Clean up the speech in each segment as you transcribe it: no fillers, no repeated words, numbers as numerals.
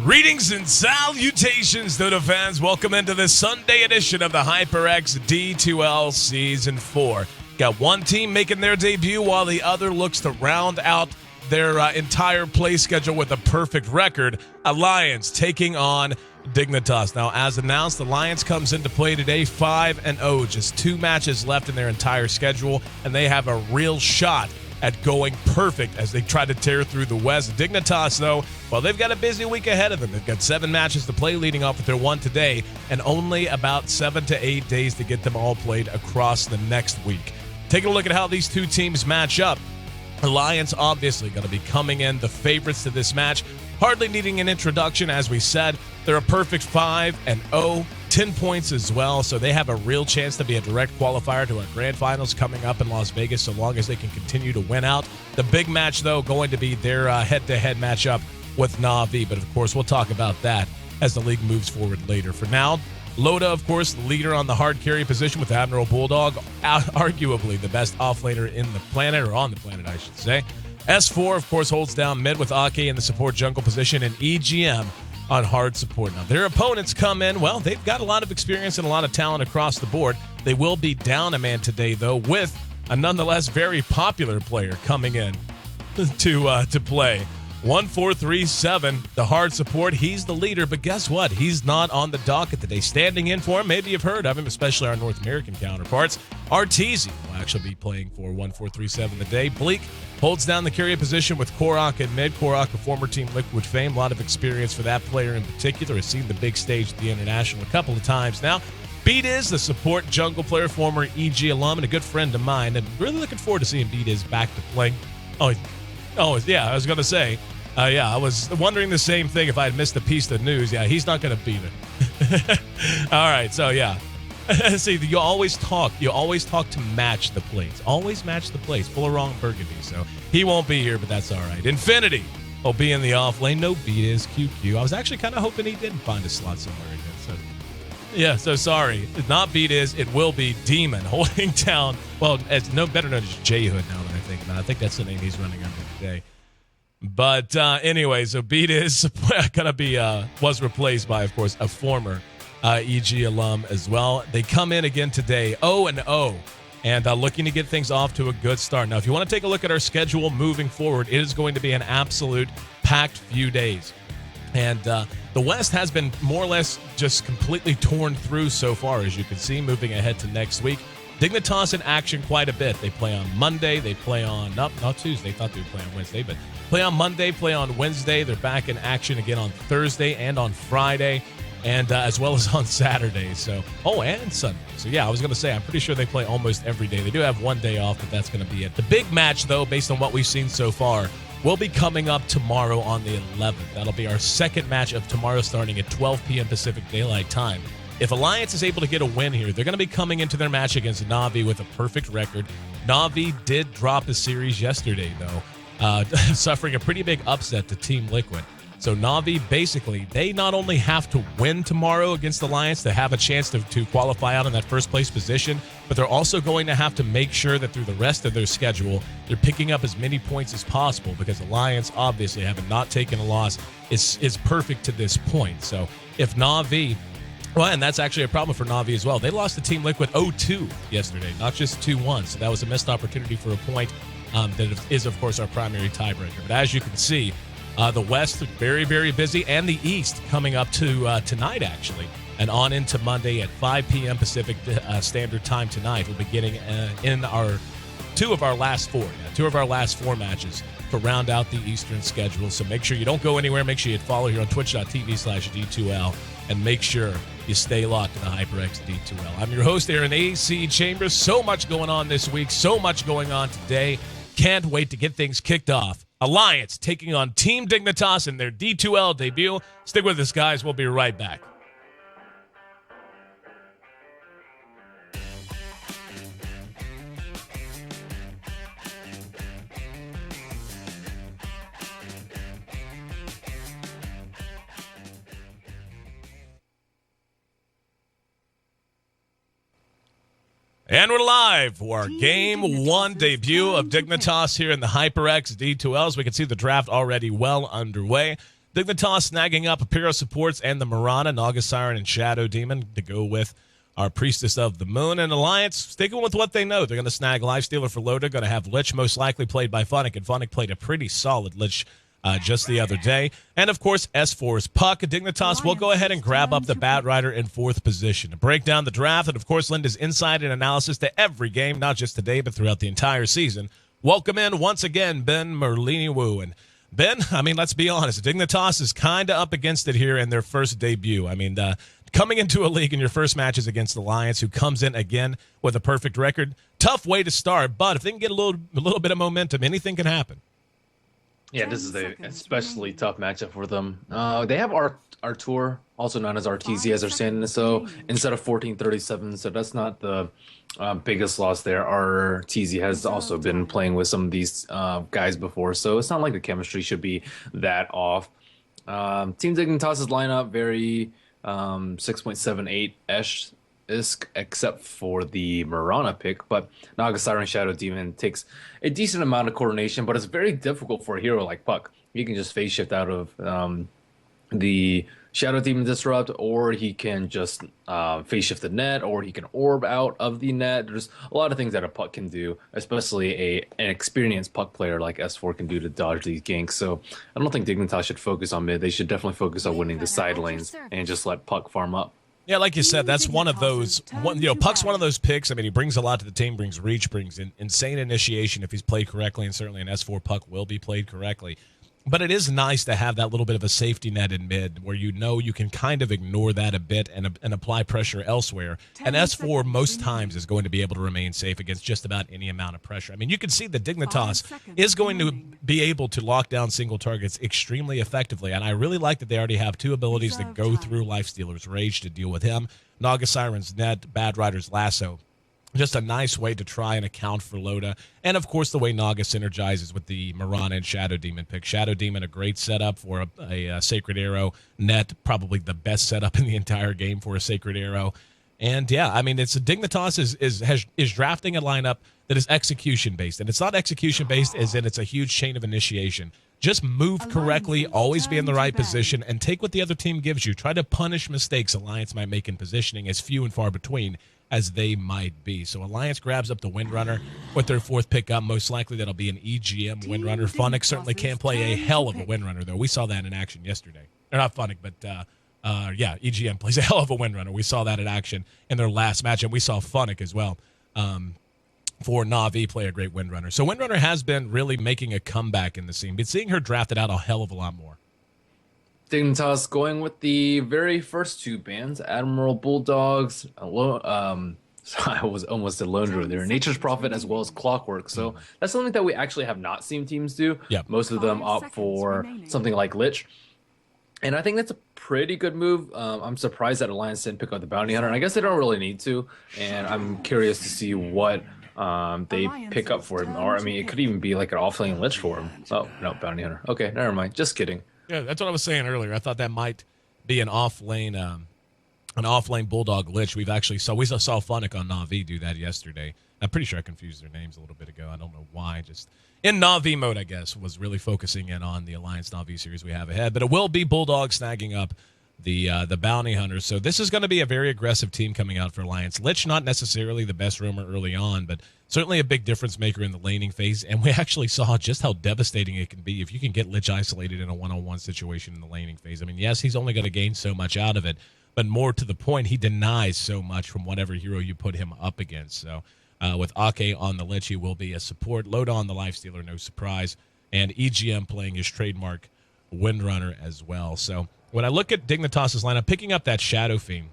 Greetings and salutations, Dota fans. Welcome into this Sunday edition of the HyperX D2L Season 4. Got one team making their debut while the other looks to round out their entire play schedule with a perfect record. Alliance taking on Dignitas. Now, as announced, Alliance comes into play today 5-0. Just 2 matches left in their entire schedule, and they have a real shot at going perfect as they try to tear through the West. Dignitas, though, well, they've got a busy week ahead of them. They've got 7 matches to play leading off with their one today, and only about 7 to 8 days to get them all played across the next week. Taking a look at how these two teams match up. Alliance obviously going to be coming in the favorites to this match, hardly needing an introduction. As we said, they're a perfect 5-0, 10 points as well, so they have a real chance to be a direct qualifier to our grand finals coming up in Las Vegas, so long as they can continue to win out. The big match, though, going to be their head-to-head matchup with Na'Vi, but of course we'll talk about that as the league moves forward later. For now, Loda, of course, the leader on the hard carry position with Admiral Bulldog, arguably the best offlaner in the planet, or on the planet, I should say. S4, of course, holds down mid with Ake in the support jungle position, and EGM on hard support. Now, their opponents come in, well, they've got a lot of experience and a lot of talent across the board. They will be down a man today, though, with a nonetheless very popular player coming in to play. 1437, the hard support. He's the leader, but guess what? He's not on the docket today. Standing in for him, maybe you've heard of him, especially our North American counterparts. Arteezy will actually be playing for 1437 today. Bleak holds down the carrier position with Korok in mid. Korok, a former Team Liquid fame, a lot of experience for that player in particular. Has seen the big stage at the International a couple of times now. Beat the support jungle player, former EG alum, and a good friend of mine. And really looking forward to seeing Beat back to playing. Oh, yeah, I was going to say, I was wondering the same thing if I had missed a piece of news. Yeah, he's not going to beat it. All right, so yeah. See, you always talk to match the plays. Always match the plays. Full of wrong burgundy, so he won't be here, but that's all right. Infinity will be in the off lane. No Beat QQ. I was actually kind of hoping he didn't find a slot somewhere again. So yeah, so sorry. Not Beat it will be Demon holding down. Well, it's no better known as J-Hood now that I think about it. I think that's the name he's running under today. But anyway, so Beat gonna be was replaced by, of course, a former EG alum as well. They come in again today 0-0 and looking to get things off to a good start. Now, if you want to take a look at our schedule moving forward, it is going to be an absolute packed few days. And the West has been more or less just completely torn through so far, as you can see, moving ahead to next week. Dignitas in action quite a bit. They play on Monday. They play on, not Tuesday. Thought they would play on Wednesday, but play on Monday, play on Wednesday. They're back in action again on Thursday and on Friday, and as well as on Saturday. So, and Sunday. So, yeah, I was going to say, I'm pretty sure they play almost every day. They do have one day off, but that's going to be it. The big match, though, based on what we've seen so far, will be coming up tomorrow on the 11th. That'll be our second match of tomorrow starting at 12 p.m. Pacific Daylight Time. If Alliance is able to get a win here, they're going to be coming into their match against Na'Vi with a perfect record. Na'Vi did drop a series yesterday, though, suffering a pretty big upset to Team Liquid. So Na'Vi, basically, they not only have to win tomorrow against Alliance to have a chance to qualify out in that first place position, but they're also going to have to make sure that through the rest of their schedule, they're picking up as many points as possible, because Alliance, obviously, having not taken a loss, is perfect to this point. So if Na'Vi... Well, and that's actually a problem for Na'Vi as well. They lost to Team Liquid 0-2 yesterday, not just 2-1. So that was a missed opportunity for a point that is, of course, our primary tiebreaker. But as you can see, the West very, very busy, and the East coming up to tonight, actually, and on into Monday at 5 p.m. Pacific Standard Time tonight. We'll be getting in our two of our last four matches to round out the Eastern schedule. So make sure you don't go anywhere. Make sure you follow here on twitch.tv/D2L, and make sure you stay locked to the HyperX D2L. I'm your host, Aaron AC Chambers. So much going on this week. So much going on today. Can't wait to get things kicked off. Alliance taking on Team Dignitas in their D2L debut. Stick with us, guys. We'll be right back. And we're live for our Game 1 debut of Dignitas here in the HyperX D2L. As we can see, the draft already well underway. Dignitas snagging up a pair of supports and the Mirana, Naga Siren, and Shadow Demon to go with our Priestess of the Moon. And Alliance sticking with what they know. They're going to snag Lifestealer for Loda, going to have Lich most likely played by Funnick, and Funnick played a pretty solid Lich just the other day. And, of course, S4's Puck. Dignitas will go ahead and grab up the Bat Rider in 4th position. To break down the draft and, of course, lend his insight and analysis to every game, not just today, but throughout the entire season. Welcome in once again, Ben Merlini-Wu. And Ben, I mean, let's be honest. Dignitas is kind of up against it here in their first debut. I mean, coming into a league in your first matches against Alliance, who comes in again with a perfect record, tough way to start. But if they can get a little bit of momentum, anything can happen. Yeah, this is a especially tough matchup for them. They have Artur, also known as RTZ, as their stand, so instead of 1437, so that's not the biggest loss there. RTZ has also been playing with some of these guys before, so it's not like the chemistry should be that off. Team Dignitas' lineup very 6.78-ish, except for the Mirana pick, but Naga Siren Shadow Demon takes a decent amount of coordination, but it's very difficult for a hero like Puck. He can just phase shift out of the Shadow Demon Disrupt, or he can just phase shift the net, or he can orb out of the net. There's a lot of things that a Puck can do, especially an experienced Puck player like S4 can do to dodge these ganks. So I don't think Dignitas should focus on mid. They should definitely focus on winning the side lanes and just let Puck farm up. Yeah, like you said, that's one of those. Puck's one of those picks. I mean, he brings a lot to the team, brings reach, brings insane initiation if he's played correctly, and certainly an S4 Puck will be played correctly. But it is nice to have that little bit of a safety net in mid where you know you can kind of ignore that a bit and apply pressure elsewhere. And S4 most times is going to be able to remain safe against just about any amount of pressure. I mean, you can see that Dignitas is going to be able to lock down single targets extremely effectively. And I really like that they already have 2 abilities that go through Lifestealer's Rage to deal with him. Naga Siren's Net, Bad Rider's Lasso. Just a nice way to try and account for Loda. And, of course, the way Naga synergizes with the Mirana and Shadow Demon pick. Shadow Demon, a great setup for a Sacred Arrow. Net, probably the best setup in the entire game for a Sacred Arrow. And, yeah, I mean, Dignitas is drafting a lineup that is execution-based. And it's not execution-based as in it's a huge chain of initiation. Just move correctly, always be in the right position, and take what the other team gives you. Try to punish mistakes Alliance might make in positioning, as few and far between as they might be. So Alliance grabs up the Windrunner with their 4th pickup. Most likely that'll be an EGM Windrunner. Funnick certainly can play a hell of a Windrunner, though. We saw that in action yesterday. Or not Funnick, but yeah, EGM plays a hell of a Windrunner. We saw that in action in their last match, and we saw Funnick as well for Na'Vi play a great Windrunner. So Windrunner has been really making a comeback in the scene. Been seeing her drafted out a hell of a lot more. Dignitas going with the very first 2 bands, Admiral Bulldogs, I was almost a Lone Druid there, Nature's Prophet, as well as Clockwork. So that's something that we actually have not seen teams do. Yep. Most of them opt for something like Lich. And I think that's a pretty good move. I'm surprised that Alliance didn't pick up the Bounty Hunter. And I guess they don't really need to. And I'm curious to see what they pick up for him. Or, I mean, it could even be like an offlane Lich for him. Oh, no, Bounty Hunter. Okay, never mind. Just kidding. Yeah, that's what I was saying earlier. I thought that might be an off-lane Bulldog Lich. We saw Funnick on Na'Vi do that yesterday. I'm pretty sure I confused their names a little bit ago. I don't know why. Just in Na'Vi mode, I guess, was really focusing in on the Alliance Na'Vi series we have ahead. But it will be Bulldog snagging up the Bounty Hunters. So this is going to be a very aggressive team coming out for Alliance. Lich, not necessarily the best roamer early on, but certainly a big difference maker in the laning phase. And we actually saw just how devastating it can be if you can get Lich isolated in a one-on-one situation in the laning phase. I mean, yes, he's only going to gain so much out of it, but more to the point, he denies so much from whatever hero you put him up against. So with Ake on the Lich, he will be a support. Loda on the Lifestealer, no surprise. And EGM playing his trademark Windrunner as well. So when I look at Dignitas' lineup, picking up that Shadow Fiend,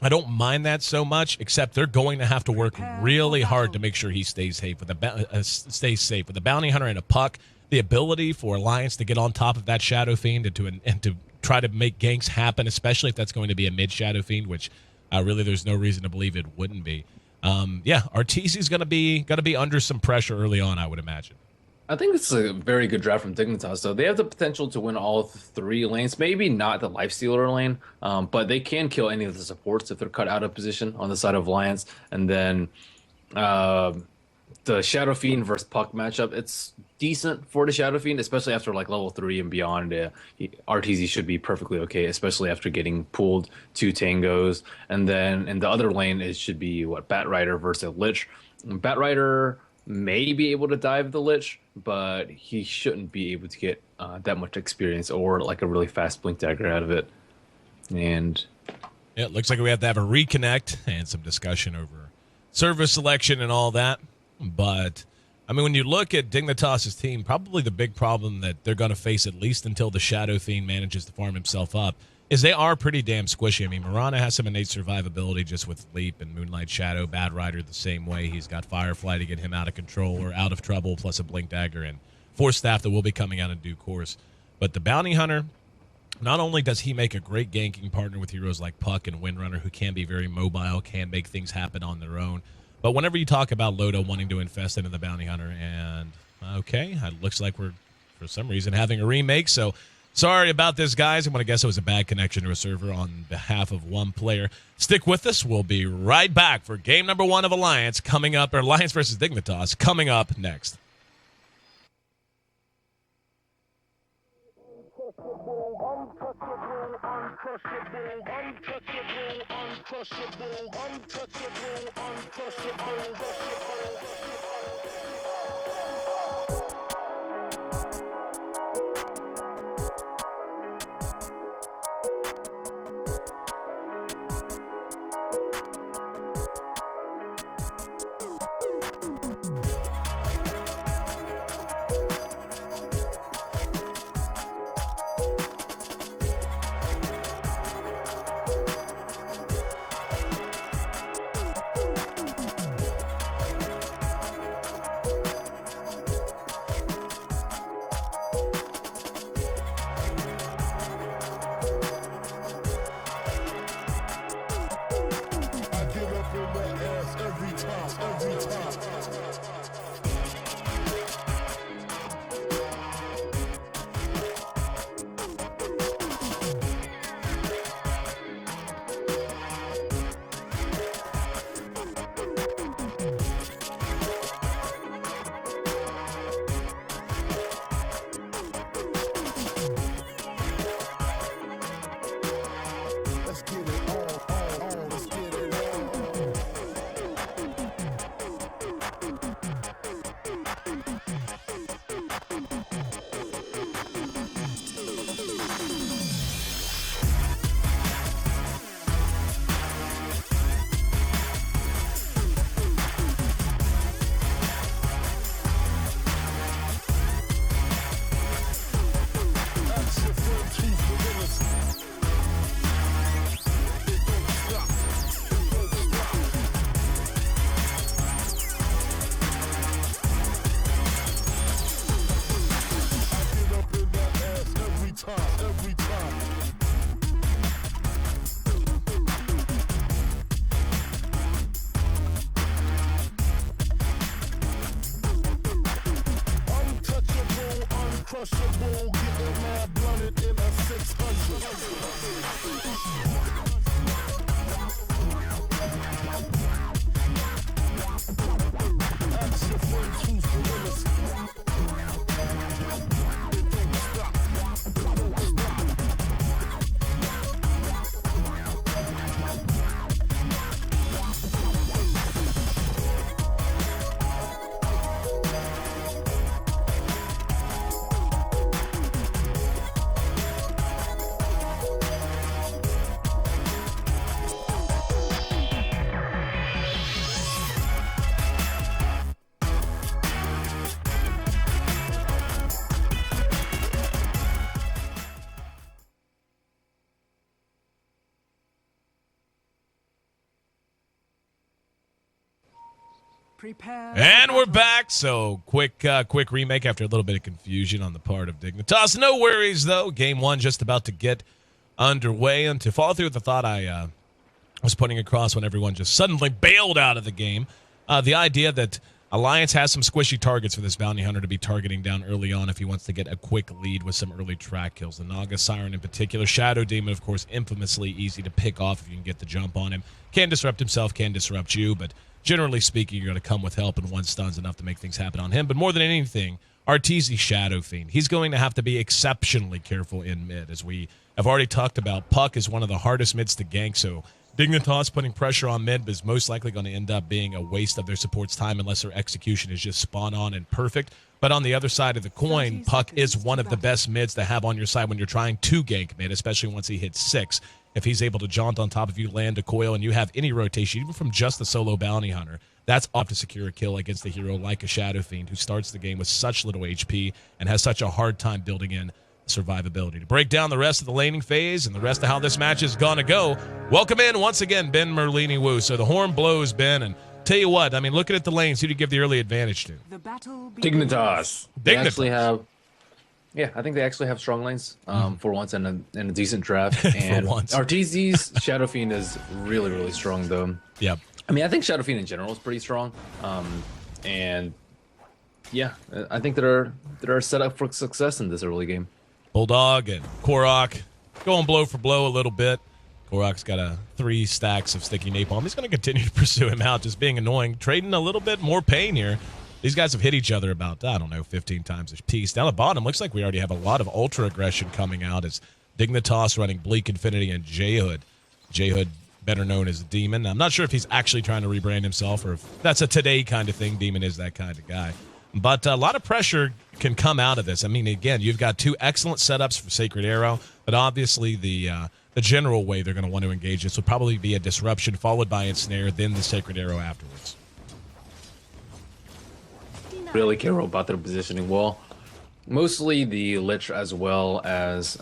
I don't mind that so much, except they're going to have to work really hard to make sure he stays safe with the Bounty Hunter and a Puck. The ability for Alliance to get on top of that Shadow Fiend and to try to make ganks happen, especially if that's going to be a mid Shadow Fiend, which really there's no reason to believe it wouldn't be. Yeah, Arteezy's going to be under some pressure early on, I would imagine. I think this is a very good draft from Dignitas. So they have the potential to win all 3 lanes. Maybe not the Lifestealer lane, but they can kill any of the supports if they're cut out of position on the side of Alliance. And then the Shadow Fiend versus Puck matchup, it's decent for the Shadow Fiend, especially after like level 3 and beyond. RTZ should be perfectly okay, especially after getting pulled 2 tangos. And then in the other lane, it should be what, Bat Rider versus Lich. Bat Rider may be able to dive the Lich, but he shouldn't be able to get that much experience or like a really fast Blink Dagger out of it. And yeah, it looks like we have to have a reconnect and some discussion over server selection and all that. But, I mean, when you look at Dignitas' team, probably the big problem that they're going to face, at least until the Shadow Fiend manages to farm himself up, is they are pretty damn squishy. I mean, Mirana has some innate survivability just with Leap and Moonlight Shadow. Bad Rider the same way. He's got Firefly to get him out of control or out of trouble, plus a Blink Dagger and Force Staff that will be coming out in due course. But the Bounty Hunter, not only does he make a great ganking partner with heroes like Puck and Windrunner, who can be very mobile, can make things happen on their own, but whenever you talk about Lodo wanting to infest into the Bounty Hunter, and okay, it looks like we're, for some reason, having a remake, so sorry about this, guys. I'm going to guess it was a bad connection to a server on behalf of one player. Stick with us. We'll be right back for game number 1 of Alliance coming up, or Alliance versus Dignitas coming up next. Uncrushable, getting mad blunted in a 600. Ask your friend, choose gorillas. Don't stop, don't stop. And we're back. So quick remake after a little bit of confusion on the part of Dignitas. No worries, though. Game 1 just about to get underway. And to follow through with the thought I was putting across when everyone just suddenly bailed out of the game, the idea that Alliance has some squishy targets for this Bounty Hunter to be targeting down early on if he wants to get a quick lead with some early track kills. The Naga Siren in particular. Shadow Demon, of course, infamously easy to pick off if you can get the jump on him. Can disrupt himself, can disrupt you, but generally speaking, you're going to come with help, and one stun's enough to make things happen on him. But more than anything, Arteezy Shadow Fiend. He's going to have to be exceptionally careful in mid. As we have already talked about, Puck is one of the hardest mids to gank, so Dignitas putting pressure on mid is most likely going to end up being a waste of their support's time unless their execution is just spot on and perfect. But on the other side of the coin, Puck is one of the best mids to have on your side when you're trying to gank mid, especially once he hits 6. If he's able to jaunt on top of you, land a coil, and you have any rotation, even from just the solo Bounty Hunter, that's off to secure a kill against a hero like a Shadow Fiend who starts the game with such little HP and has such a hard time building in survivability. To break down the rest of the laning phase and the rest of how this match is going to go, welcome in once again Ben Merlini Wu. So the horn blows, Ben, and tell you what, I mean, looking at the lanes, who do you give the early advantage to? Dignitas. They Dignitas. actually have, yeah, I think they actually have strong lanes for once in a decent draft. And once. Arteezy's Shadow Fiend is really, really strong, though. Yep. I mean, I think Shadow Fiend in general is pretty strong. And yeah, I think they're set up for success in this early game. Bulldog and Korok going blow for blow a little bit. Korok's got 3 stacks of sticky napalm. He's going to continue to pursue him out, just being annoying, trading a little bit more pain here. These guys have hit each other about, 15 times a piece. Down the bottom, looks like we already have a lot of ultra aggression coming out as Dignitas running Bleak Infinity and J-Hood. J-Hood, better known as Demon. I'm not sure if he's actually trying to rebrand himself or if that's a today kind of thing. Demon is that kind of guy. But a lot of pressure can come out of this. I mean, again, you've got 2 excellent setups for Sacred Arrow, but obviously the general way they're going to want to engage this would probably be a disruption followed by ensnare, then the Sacred Arrow afterwards. Really care about their positioning. Well, mostly the Lich as well as,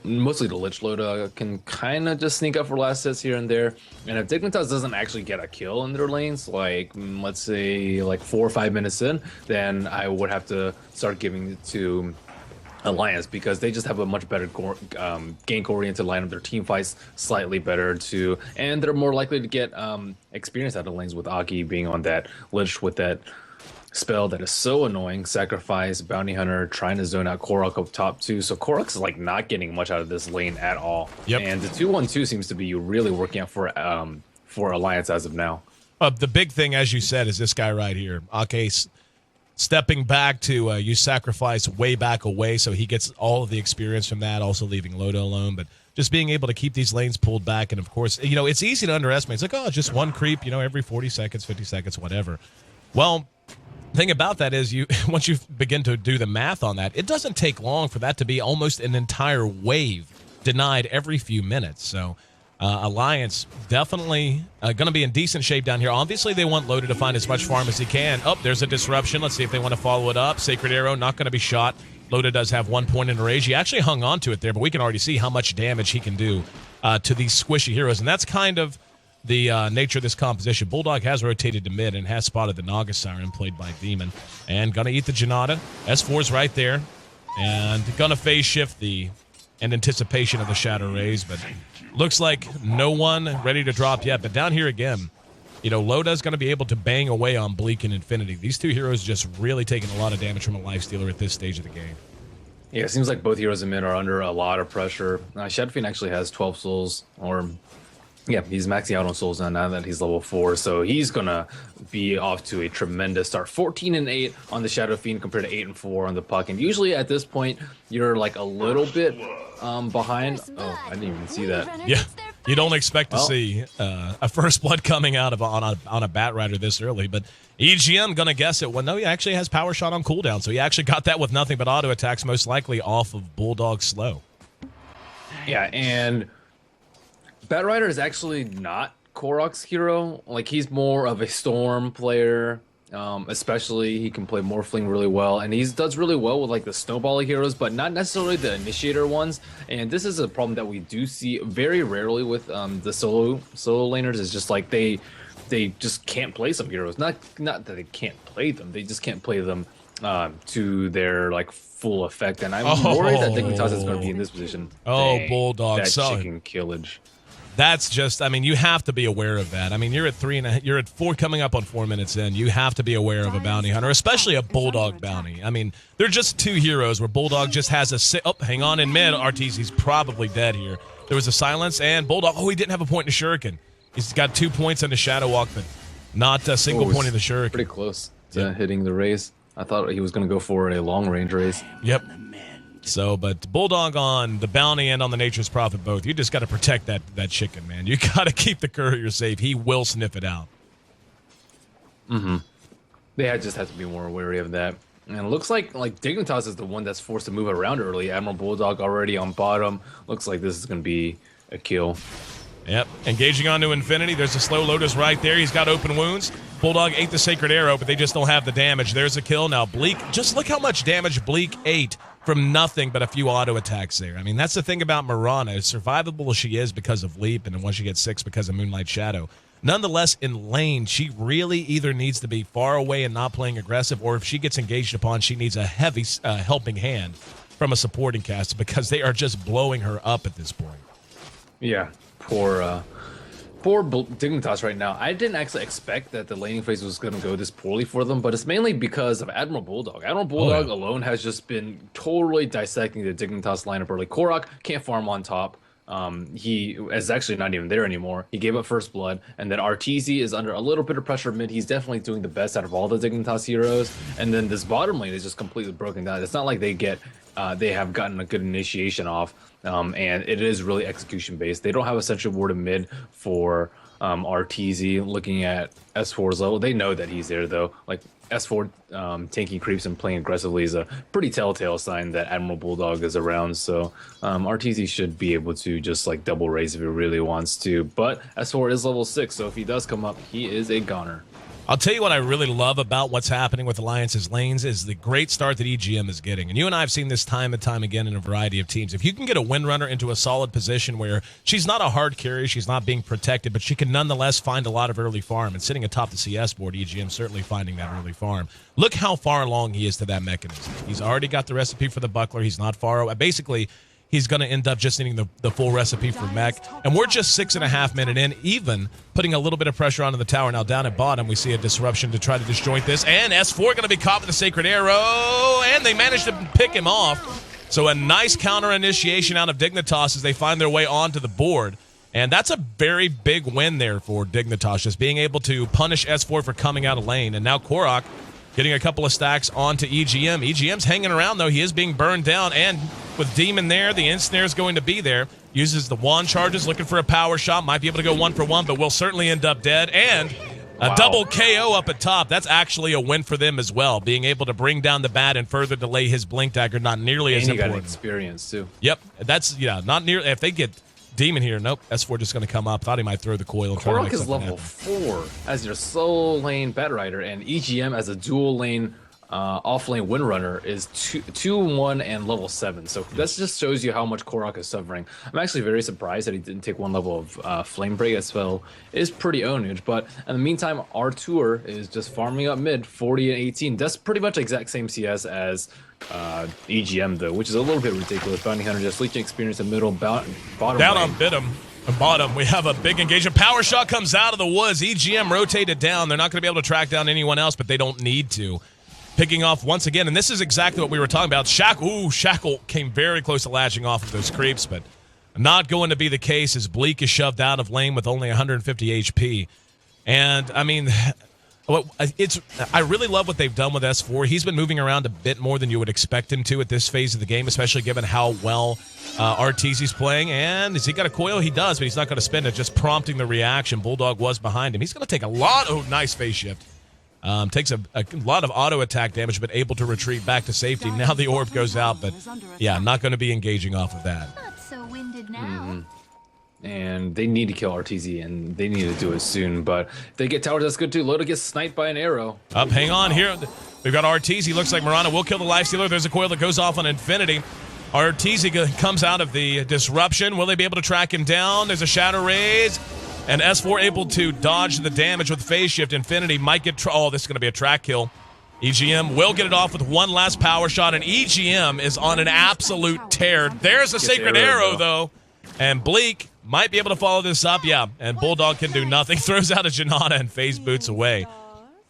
mostly the Lich Loda can kind of just sneak up for last hits here and there. And if Dignitas doesn't actually get a kill in their lanes, like, let's say, like 4 or 5 minutes in, then I would have to start giving it to Alliance because they just have a much better gank-oriented lineup. Their team fights slightly better too, and they're more likely to get experience out of lanes with Aki being on that Lich with that spell that is so annoying. Sacrifice, Bounty Hunter, trying to zone out Korok up top too. So Korok's like not getting much out of this lane at all. Yep. And the 2-1-2 seems to be really working out for Alliance as of now. The big thing, as you said, is this guy right here. Ake stepping back to use Sacrifice way back away, so he gets all of the experience from that, also leaving Loda alone. But just being able to keep these lanes pulled back, and of course, it's easy to underestimate. It's like, oh, just one creep, every 40 seconds, 50 seconds, whatever. Well, the thing about that is once you begin to do the math on that, it doesn't take long for that to be almost an entire wave denied every few minutes. So Alliance definitely going to be in decent shape down here. Obviously, they want Loda to find as much farm as he can. Oh, there's a disruption. Let's see if they want to follow it up. Sacred Arrow not going to be shot. Loda does have 1 point in rage. He actually hung on to it there, but we can already see how much damage he can do to these squishy heroes. And that's kind of the nature of this composition. Bulldog has rotated to mid and has spotted the Naga Siren played by Demon. And going to eat the Janata. S4's right there. And going to phase shift in anticipation of the Shadow Rays. But looks like no one ready to drop yet. But down here again, Loda's going to be able to bang away on Bleak and Infinity. These 2 heroes just really taking a lot of damage from a lifestealer at this stage of the game. Yeah, it seems like both heroes in mid are under a lot of pressure. Shadow Fiend actually has 12 souls, yeah, he's maxing out on souls now that he's level 4, so he's gonna be off to a tremendous start. 14-8 on the Shadow Fiend compared to 8-4 on the Puck, and usually at this point you're like a little bit behind. Oh, I didn't even see that. Yeah, you don't expect to see a first blood coming out of on a Bat Rider this early, but EGM gonna guess it. Well, no, he actually has Power Shot on cooldown, so he actually got that with nothing but auto attacks, most likely off of Bulldog slow. Yeah, and Bat Rider is actually not Korok's hero. Like, he's more of a Storm player. Especially, he can play Morphling really well, and he does really well with like the snowbally heroes, but not necessarily the initiator ones. And this is a problem that we do see very rarely with the solo laners. Is just like they just can't play some heroes. Not that they can't play them, they just can't play them to their like full effect. And I'm worried that Dignitas is going to be in this position. Oh, Bulldog, that so chicken killage. That's just, I mean, you have to be aware of that. I mean, you're at 4 coming up on 4 minutes in. You have to be aware of a bounty hunter, especially a Bulldog bounty. I mean, they're just 2 heroes where Bulldog just has hang on in mid. RTZ's probably dead here. There was a silence, and Bulldog, he didn't have a point in the shuriken. He's got 2 points on the Shadow Walk, but not a single point in the shuriken. Pretty close to hitting the raise. I thought he was going to go for a long-range raise. Yep. So, but Bulldog on the bounty and on the Nature's Prophet both. You just got to protect that chicken, man. You got to keep the courier safe. He will sniff it out. Mm-hmm. They just have to be more wary of that. And it looks like Dignitas is the one that's forced to move around early. Admiral Bulldog already on bottom. Looks like this is going to be a kill. Yep. Engaging onto Infinity. There's a slow Lotus right there. He's got open wounds. Bulldog ate the Sacred Arrow, but they just don't have the damage. There's a kill. Now, Bleak, just look how much damage Bleak ate from nothing but a few auto attacks there. I mean, that's the thing about Mirana. As survivable as she is because of Leap, and then once she gets 6 because of Moonlight Shadow. Nonetheless, in lane, she really either needs to be far away and not playing aggressive, or if she gets engaged upon, she needs a heavy helping hand from a supporting caster because they are just blowing her up at this point. Yeah, poor Dignitas right now. I didn't actually expect that the laning phase was going to go this poorly for them, but it's mainly because of Admiral Bulldog. Admiral Bulldog alone has just been totally dissecting the Dignitas lineup early. Korok can't farm on top. He is actually not even there anymore. He gave up first blood, and then RTZ is under a little bit of pressure mid. He's definitely doing the best out of all the Dignitas heroes, and then this bottom lane is just completely broken down. It's not like they have gotten a good initiation off, and it is really execution based. They don't have a central ward in mid for RTZ. Looking at S4's level, they know that he's there though. Like S4 tanking creeps and playing aggressively is a pretty telltale sign that Admiral Bulldog is around. So RTZ should be able to just like double raise if he really wants to. But S4 is level 6, so if he does come up, he is a goner. I'll tell you what I really love about what's happening with Alliance's lanes is the great start that EGM is getting. And you and I have seen this time and time again in a variety of teams. If you can get a Windrunner into a solid position where she's not a hard carry, she's not being protected, but she can nonetheless find a lot of early farm. And sitting atop the CS board, EGM certainly finding that early farm. Look how far along he is to that mechanism. He's already got the recipe for the buckler. He's not far away. Basically, he's going to end up just needing the full recipe for mech. And we're just 6.5 minutes in, even putting a little bit of pressure onto the tower. Now down at bottom, we see a disruption to try to disjoint this. And S4 going to be caught with the Sacred Arrow. And they managed to pick him off. So a nice counter initiation out of Dignitas as they find their way onto the board. And that's a very big win there for Dignitas, just being able to punish S4 for coming out of lane. And now Korok getting a couple of stacks onto EGM. EGM's hanging around, though. He is being burned down. And with Demon there, the Ensnare is going to be there. Uses the wand charges, looking for a power shot. Might be able to go 1 for 1, but will certainly end up dead. And a double KO up at top. That's actually a win for them as well. Being able to bring down the bat and further delay his Blink Dagger, not nearly as important. He got experience, too. Yep. That's, not nearly. If they get Demon here, nope. S4 just going to come up. Thought he might throw the coil. And Korok is level 4 as your solo lane bat rider, and EGM as a dual lane off lane Windrunner is 2-1 and level 7. So that just shows you how much Korok is suffering. I'm actually very surprised that he didn't take 1 level of Flame Break. That spell is pretty ownage, but in the meantime, Artur is just farming up mid, 40 and 18. That's pretty much exact same CS as EGM though, which is a little bit ridiculous. Bounty Hunter just leeching experience in middle, bottom down lane. on Bidham. Bottom, we have a big engagement. Power shot comes out of the woods. EGM rotated down. They're not going to be able to track down anyone else, but they don't need to. Picking off once again, and this is exactly what we were talking about. Shackle came very close to latching off of those creeps, but not going to be the case as Bleak is shoved out of lane with only 150 HP. And, I mean, I really love what they've done with S4. He's been moving around a bit more than you would expect him to at this phase of the game, especially given how well RTZ's playing. And has he got a coil? He does, but he's not going to spend it, just prompting the reaction. Bulldog was behind him. He's going to take a lot of nice phase shift. Takes a lot of auto attack damage, but able to retreat back to safety. Now the orb goes out, but yeah, not going to be engaging off of that. Not so winded now. And they need to kill RTZ, and they need to do it soon. But if they get towers, that's good too. Loda gets sniped by an arrow. Up, hang on here. We've got RTZ. Looks like Mirana will kill the Lifestealer. There's a coil that goes off on Infinity. RTZ comes out of the disruption. Will they be able to track him down? There's a Shadow Raise. And S4 able to dodge the damage with phase shift. Infinity might get... oh, this is going to be a track kill. EGM will get it off with one last power shot, and EGM is on an absolute tear. There's a Sacred Arrow, though. And Bleak might be able to follow this up. Yeah, and Bulldog can do nothing. Throws out a Janata and phase boots away.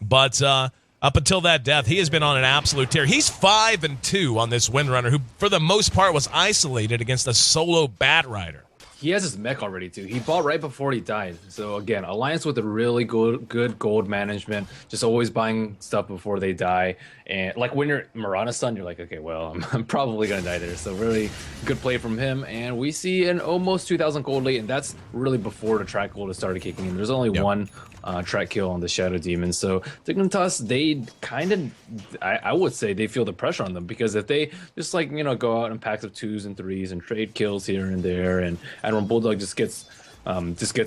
But up until that death, he has been on an absolute tear. He's 5-2 on this Windrunner, who for the most part was isolated against a solo Bat Rider. He has his mech already too. He bought right before he died. So again, Alliance with a really good gold management, just always buying stuff before they die. And like when you're Mirana's son, you're like, okay, well, I'm probably gonna die there. So really good play from him. And we see an almost 2,000 gold late, and that's really before the track gold has started kicking in. There's only one track kill on the Shadow Demon. So Dignitas, they kind of, I would say they feel the pressure on them, because if they just like, you know, go out in packs of 2s and 3s and trade kills here and there, and when Bulldog just gets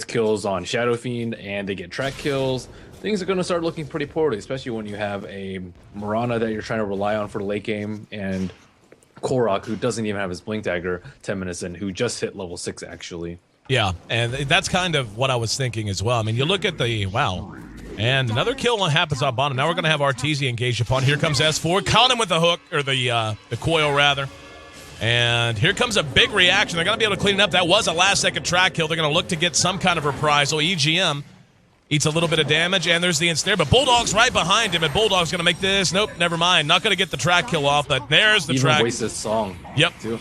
kills on Shadow Fiend and they get track kills, things are going to start looking pretty poorly, especially when you have a Mirana that you're trying to rely on for the late game, and Korok, who doesn't even have his Blink Dagger 10 minutes in, who just hit level 6 actually. Yeah, and that's kind of what I was thinking as well. I mean, you look at the, wow, and another kill happens on bottom. Now we're going to have Arteezy engaged upon. Here comes S4, caught him with the hook, or the coil rather. And here comes a big reaction. They're going to be able to clean it up. That was a last-second track kill. They're going to look to get some kind of reprisal. EGM eats a little bit of damage, and there's the ensnare. But Bulldog's right behind him, and Bulldog's going to make this. Nope, never mind. Not going to get the track kill off, but there's the track. Even waste this song. Yep. Too.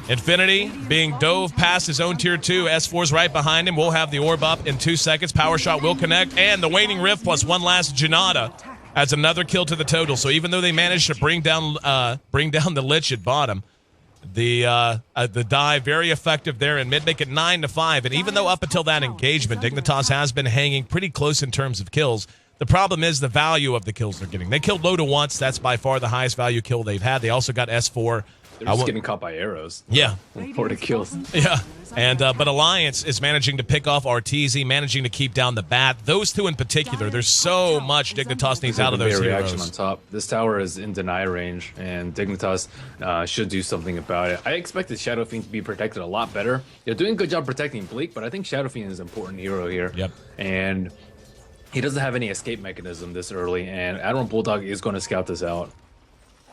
Infinity being dove past his own tier 2. S4's right behind him. We'll have the orb up in 2 seconds. Power shot will connect, and the waning rift plus one last Janata adds another kill to the total. So even though they managed to bring down the Lich at bottom, the dive very effective there, and mid make it 9-5. And even though up until that engagement, Dignitas has been hanging pretty close in terms of kills, the problem is the value of the kills they're getting. They killed Loda once. That's by far the highest value kill they've had. They also got S4. They're just getting caught by arrows. Yeah. 40 kills. Yeah. And but Alliance is managing to pick off Arteezy, managing to keep down the Bat. Those two in particular, there's so much Dignitas needs out of those reaction heroes. on top. This tower is in deny range, and Dignitas should do something about it. I expected Shadow Fiend to be protected a lot better. They're doing a good job protecting Bleak, but I think Shadow Fiend is an important hero here. Yep. And he doesn't have any escape mechanism this early, and Admiral Bulldog is going to scout this out.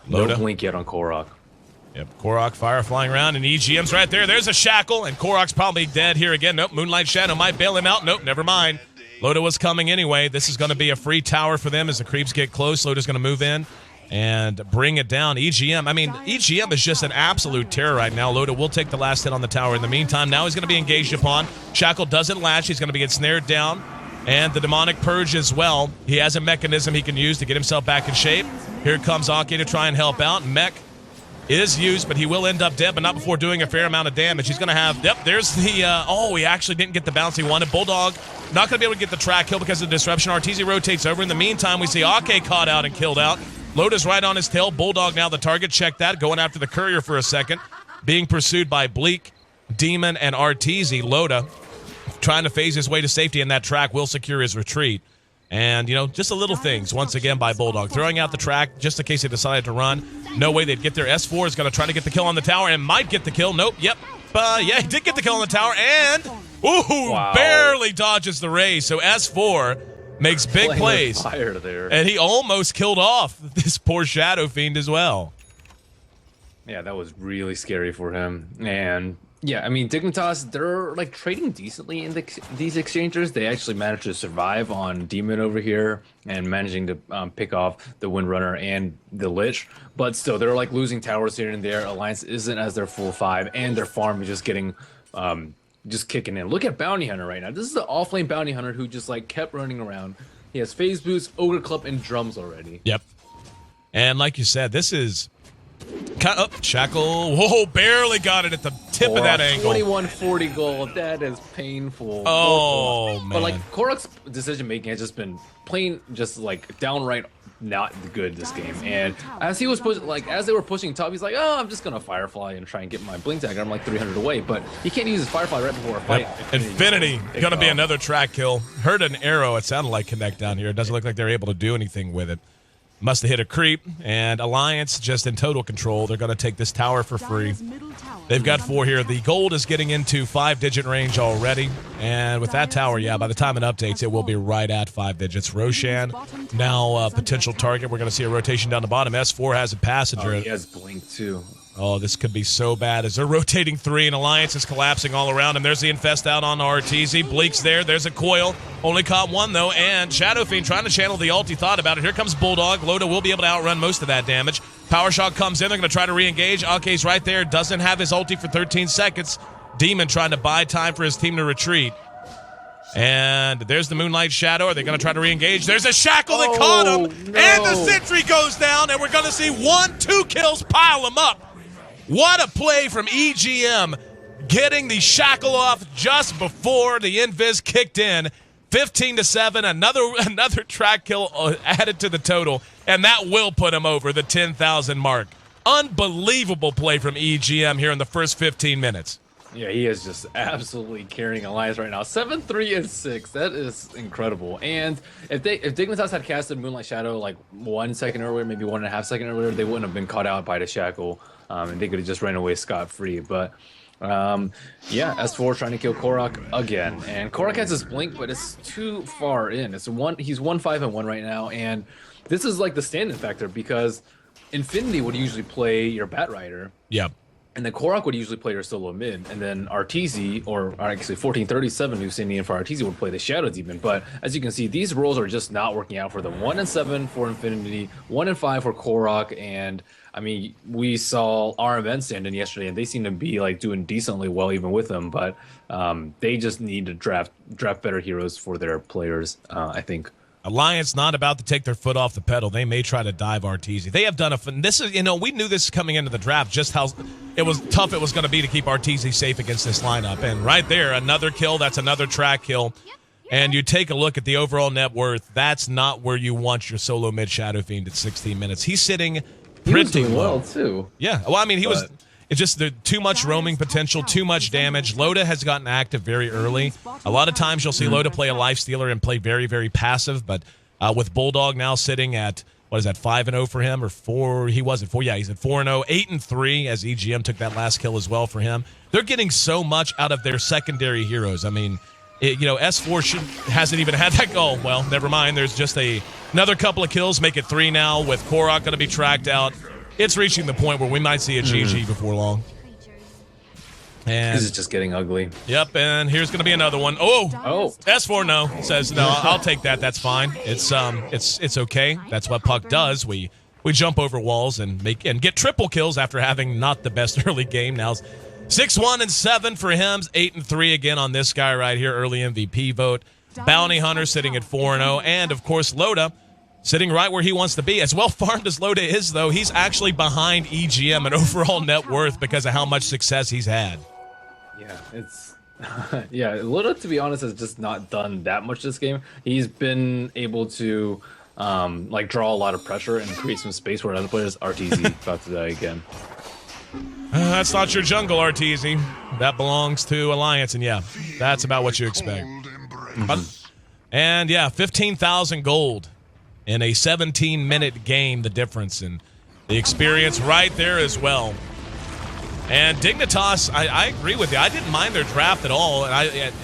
Loda. No blink yet on Korok. Yep, Korok fire flying around, and EGM's right there. There's a shackle, and Korok's probably dead here again. Nope, Moonlight Shadow might bail him out. Nope, never mind. Loda was coming anyway. This is going to be a free tower for them as the creeps get close. Loda's going to move in and bring it down. EGM, I mean, EGM is just an absolute terror right now. Loda will take the last hit on the tower in the meantime. Now he's going to be engaged upon. Shackle doesn't latch. He's going to be snared down. And the Demonic Purge as well. He has a mechanism he can use to get himself back in shape. Here comes Ake to try and help out. Mech is used, but he will end up dead, but not before doing a fair amount of damage. He's going to have, yep, there's the, he actually didn't get the bounce he wanted. Bulldog not going to be able to get the track kill because of the disruption. Arteezy rotates over. In the meantime, we see Ake caught out and killed out. Loda's right on his tail. Bulldog now the target. Check that. Going after the courier for a second. Being pursued by Bleak, Demon, and Arteezy. Loda trying to phase his way to safety, and that track will secure his retreat. And, you know, just the little things, once again, by Bulldog. Throwing out the track just in case they decided to run. No way they'd get there. S4 is going to try to get the kill on the tower and might get the kill. Nope. Yep. Yeah, he did get the kill on the tower and, barely dodges the raise. So S4 makes big plays. Fire there. And he almost killed off this poor Shadow Fiend as well. Yeah, that was really scary for him. And yeah, I mean, Dignitas, they're like trading decently in these exchanges. They actually managed to survive on Demon over here and managing to pick off the Windrunner and the Lich. But still, they're like losing towers here and there. Alliance isn't as their full 5, and their farm is just getting just kicking in. Look at Bounty Hunter right now. This is the offlane Bounty Hunter who just like kept running around. He has phase boost, Ogre Club, and drums already. Yep. And like you said, this is Shackle. Whoa, barely got it at the tip of that angle. 2140 gold. That is painful. Oh, man. But like Korok's decision making has just been plain, just like downright not good this game. And as he was pushing, like as they were pushing top, he's like, "Oh, I'm just gonna Firefly and try and get my Blink Dagger. I'm like 300 away." But he can't use his Firefly right before a fight. Yep. Infinity gonna be another track kill. Heard an arrow. It sounded like connect down here. It doesn't look like they're able to do anything with it. Must have hit a creep, and Alliance just in total control. They're going to take this tower for free. They've got 4 here. The gold is getting into 5-digit range already, and with that tower, yeah, by the time it updates, it will be right at 5 digits. Roshan, now a potential target. We're going to see a rotation down the bottom. S4 has a passenger. Oh, he has Blink, too. Oh, this could be so bad as they're rotating 3 and Alliance is collapsing all around him. There's the Infest out on RTZ. Bleak's there. There's a Coil. Only caught 1, though. And Shadow Fiend trying to channel the ult. He thought about it. Here comes Bulldog. Loda will be able to outrun most of that damage. Power Shock comes in. They're going to try to re-engage. Ake's right there. Doesn't have his ulti for 13 seconds. Demon trying to buy time for his team to retreat. And there's the Moonlight Shadow. Are they going to try to re-engage? There's a Shackle that caught him. No. And the Sentry goes down. And we're going to see 1-2 kills pile them up. What a play from EGM, getting the Shackle off just before the Invis kicked in. 15-7, another track kill added to the total, and that will put him over the 10,000 mark. Unbelievable play from EGM here in the first 15 minutes. Yeah, he is just absolutely carrying Alliance right now. 7-3 and 6. That is incredible. And if Dignitas had casted Moonlight Shadow like 1 second earlier, maybe 1.5 seconds earlier, they wouldn't have been caught out by the Shackle, and they could have just ran away scot-free. But yeah, S4 trying to kill Korok again, and Korok has his blink, but it's too far in. He's 1-5-1 right now, and this is like the stand-in factor because Infinity would usually play your Batrider. Yep. And then Korok would usually play your solo mid, and then Arteezy, or actually 1437, who's standing in for Arteezy, would play the Shadow Demon. But as you can see, these roles are just not working out for them. 1-7 for Infinity, 1-5 for Korok, and I mean, we saw RMN stand in yesterday, and they seem to be like doing decently well even with them. But they just need to draft better heroes for their players, I think. Alliance not about to take their foot off the pedal. They may try to dive Arteezy. They have done this is, we knew this coming into the draft, just how it was tough it was going to be to keep Arteezy safe against this lineup. And right there, another kill. That's another track kill. And you take a look at the overall net worth. That's not where you want your solo mid Shadow Fiend at 16 minutes. He's sitting pretty doing low. well too. Yeah. Well, I mean, he was. It's just too much roaming potential, too much damage. Loda has gotten active very early. A lot of times you'll see Loda play a lifestealer and play very, very passive. But with Bulldog now sitting at, what is that, 5-0 for him? Or 4? He was at 4. Yeah, he's at 4-0. 8-3 as EGM took that last kill as well for him. They're getting so much out of their secondary heroes. I mean, S4 hasn't even had that goal. Well, never mind. There's just another couple of kills, make it 3 now with Korok going to be tracked out. It's reaching the point where we might see a GG before long. And This is just getting ugly. Yep, and here's going to be another one. Oh, S4 no says no. I'll take that. That's fine. It's okay. That's what Puck does. We jump over walls and get triple kills after having not the best early game. Now 6-1-7 for him. 8-3 again on this guy right here. Early MVP vote. Bounty Hunter sitting at 4-0, and of course Loda sitting right where he wants to be. As well farmed as Loda is, though, he's actually behind EGM in overall net worth because of how much success he's had. Yeah, it's Loda, to be honest, has just not done that much this game. He's been able to draw a lot of pressure and create some space where other players. RTZ about to die again. That's not your jungle, Arteezy. That belongs to Alliance, and yeah, that's about what you expect. And yeah, 15,000 gold in a 17-minute game, the difference, and the experience right there as well. And Dignitas, I agree with you. I didn't mind their draft at all. And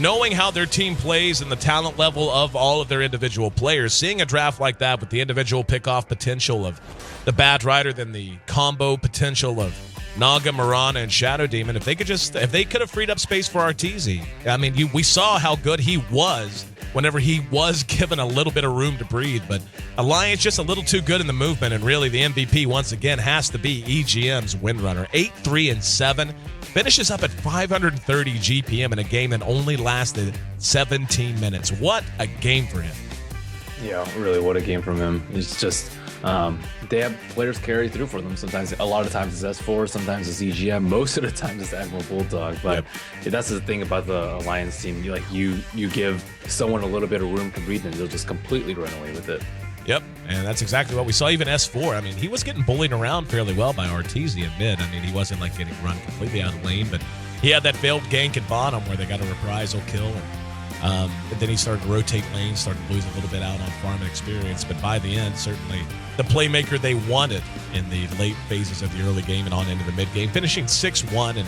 knowing how their team plays and the talent level of all of their individual players, seeing a draft like that with the individual pick-off potential of the Batrider, then the combo potential of Naga, Mirana, and Shadow Demon, if they could have freed up space for Arteezy. I mean, we saw how good he was whenever he was given a little bit of room to breathe. But Alliance just a little too good in the movement, and really the MVP once again has to be EGM's Windrunner. 8-3-7, finishes up at 530 GPM in a game that only lasted 17 minutes. What a game for him. Yeah, really, what a game from him. It's just they have players carry through for them. Sometimes, a lot of times it's S4, sometimes it's EGM. Most of the time it's Admiral Bulldog. But that's the thing about the Alliance team. You give someone a little bit of room to breathe, and they'll just completely run away with it. Yep, and that's exactly what we saw. Even S4, I mean, he was getting bullied around fairly well by Arteezy in mid. I mean, he wasn't getting run completely out of lane, but he had that failed gank at bottom where they got a reprisal kill, and then he started to rotate lanes, started to lose a little bit out on farm and experience. But by the end, certainly the playmaker they wanted in the late phases of the early game and on into the mid game, finishing 6-1-8.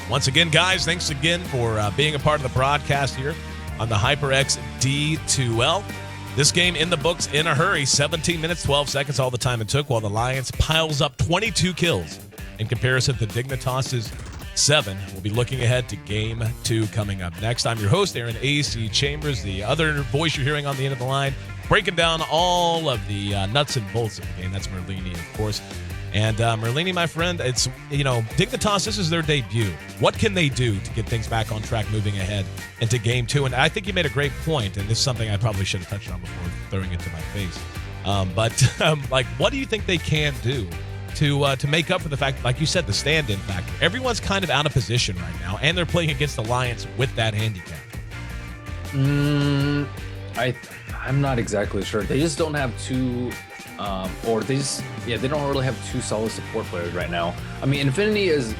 Once again, guys, thanks again for being a part of the broadcast here on the HyperX D2L. This game in the books in a hurry. 17 minutes, 12 seconds, all the time it took, while the Alliance piles up 22 kills in comparison to Dignitas' 7. We'll be looking ahead to Game 2 coming up next. I'm your host, Aaron A.C. Chambers. The other voice you're hearing on the end of the line, breaking down all of the nuts and bolts of the game. That's Merlini, of course. And Merlini, my friend, it's, Dignitas, this is their debut. What can they do to get things back on track moving ahead into Game 2? And I think you made a great point, and this is something I probably should have touched on before throwing it to my face. But what do you think they can do to make up for the fact, like you said, the stand-in factor? Everyone's kind of out of position right now, and they're playing against Alliance with that handicap. I'm not exactly sure. They just don't have two, they don't really have two solid support players right now. I mean, Infinity is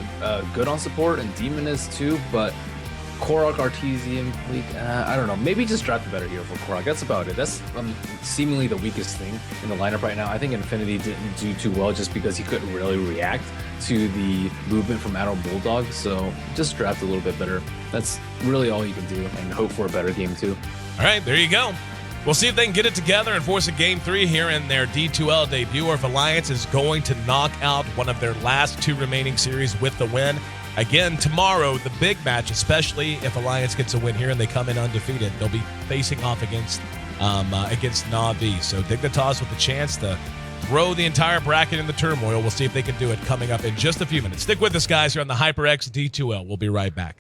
good on support, and Demon is too, but Korok, Artesian, I don't know. Maybe just draft a better hero for Korok. That's about it. That's seemingly the weakest thing in the lineup right now. I think Infinity didn't do too well just because he couldn't really react to the movement from Admiral Bulldog. So just draft a little bit better. That's really all you can do, and hope for a better Game 2. All right, there you go. We'll see if they can get it together and force a Game 3 here in their D2L debut, or if Alliance is going to knock out one of their last 2 remaining series with the win. Again, tomorrow, the big match, especially if Alliance gets a win here and they come in undefeated, they'll be facing off against Na'Vi. So Dignitas with the chance to throw the entire bracket in the turmoil. We'll see if they can do it coming up in just a few minutes. Stick with us, guys, here on the HyperX D2L. We'll be right back.